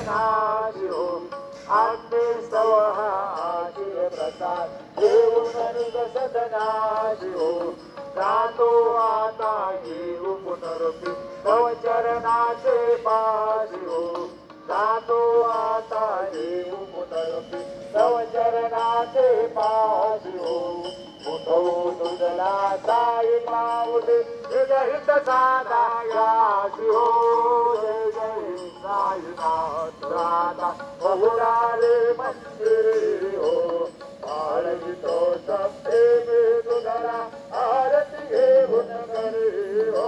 नाशी हो आम्ही सवहाची प्रसाद येऊन निकषत नाशी हो जातो आता येऊ पुनरुक्ती तव चरणाचे पाशी हो जातो आता येऊ पुनरुक्ती तव चरणाचे पाशी हो उठवू तुझला साई माऊली हित साधायासी हो जय जय साईनाथ राधा बहुरारे मंदिरी हो आळवितो सप्ते में तुझला आरती घेऊन करी हो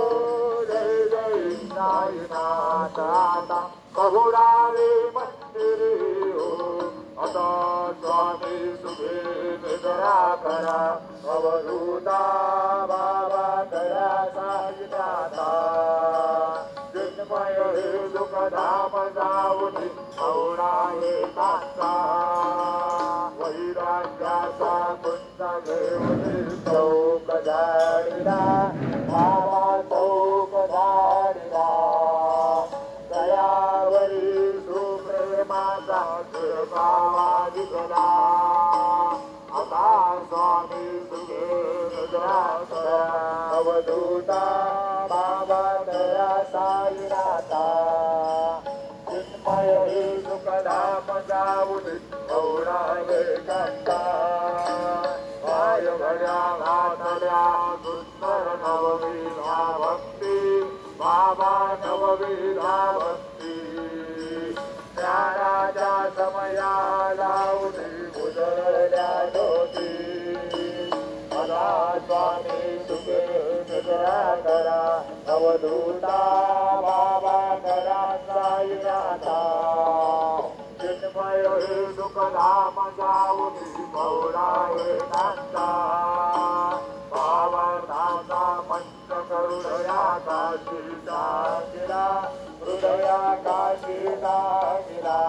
जय जय साईनाथ राधा बहुरारे मंदिरी हो आता स्वामी सुखे निद्रा करा अवधूता बाबा करा साईनाथा चिन्मय हे दुःखधाम जाऊनी औरा एकांता वैराग्याचा कुंज घेऊन चौक झाडीला बाबा चौक झाडीला दयावरी सुप्रेमाचा बाबा दिसला आता स्वामी सुखे निद्रा करा अवधूता बाबा करा साईनाथा चिन्मय हे सुखधाम जाऊन औरा एकांता पाय घड्या घातल्या सुंदर नवविधा भक्ती बाबा नवविधा भक्ती ज्ञानाच्या समयाला उजळल्या ज्योती मला स्वामी सुखे निद्रा करा अवधूता बाबा करा साईनाथा चिन्मय हे सुखधाम जाऊन गौरा एकांता भावनाचा पंच हृदयाकाशी टाकिला हृदयाकाशी टाकिला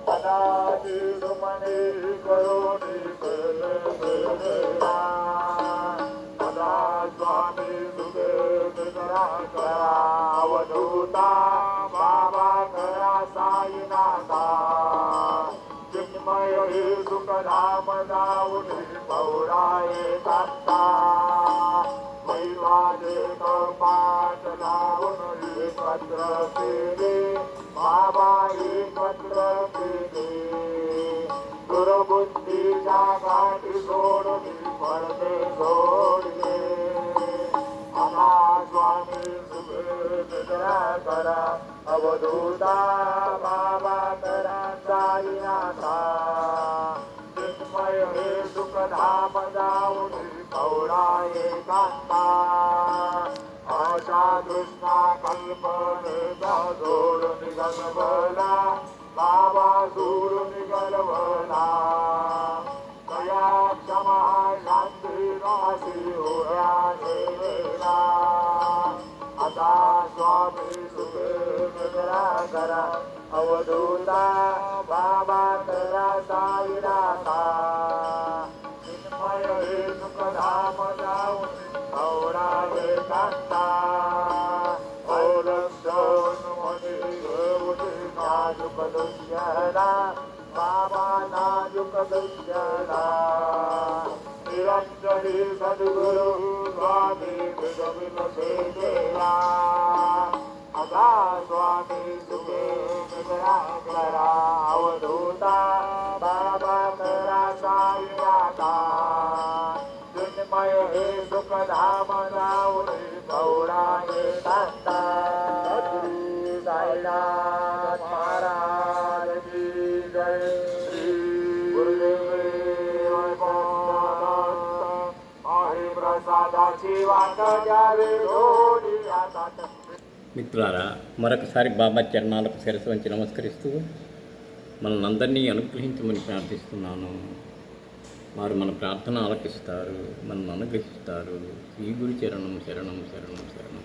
मनाची सुमनी करुणी केला सदा स्वामी सुखे निद्रा करा अवधूता बाबा करा साईनाथा चिन्मय हे सुखधाम जाऊन गौरा एकांता वैवादे पाठ लावून एकत्र केले बाबा एकत्र केले दुर्बुद्धीच्या गाठी सोडून पडदे सोडले आता स्वामी सुखे निद्रा करा अवधूता बाबा करा साईनाथा चिन्मय हे सुखधाम जाऊन गौरा एकांता आशा कृष्णा कल्पनेचा जोड निघलवला बाबा दूर निघलवला दया क्षमा शांती राशी होया देवेला आता स्वामी सुखे निद्रा करा अवधूता बाबा करा साईनाथा चिन्मय हे सुखधाम जाऊन औरा एकांता औरक्षण मनी घेऊन नाजुक दुष्यला बाबा नाजुक दुष्यला निरंजनी सद्गुरु स्वामी विगविल सेवेला आता स्वामी सुखे निद्रा करा अवधूता बाबा करा साईनाथा चिन्मय हे सुखधाम जाऊन गौरा एकांता श्री साईनाथ महाराज की जय श्री गुरुदेव आहे प्रसादाची वाट द्यावे दोन्ही हातात. మిత్రులారా మరొకసారి బాబా చరణాలకు శిరస్సు వంచి నమస్కరిస్తూ మనల్ని అందరినీ అనుగ్రహించమని ప్రార్థిస్తున్నాను. వారు మన ప్రార్థన ఆలకిస్తారు, మనల్ని అనుగ్రహిస్తారు. శ్రీ గురు చరణం శరణం శరణం శరణం.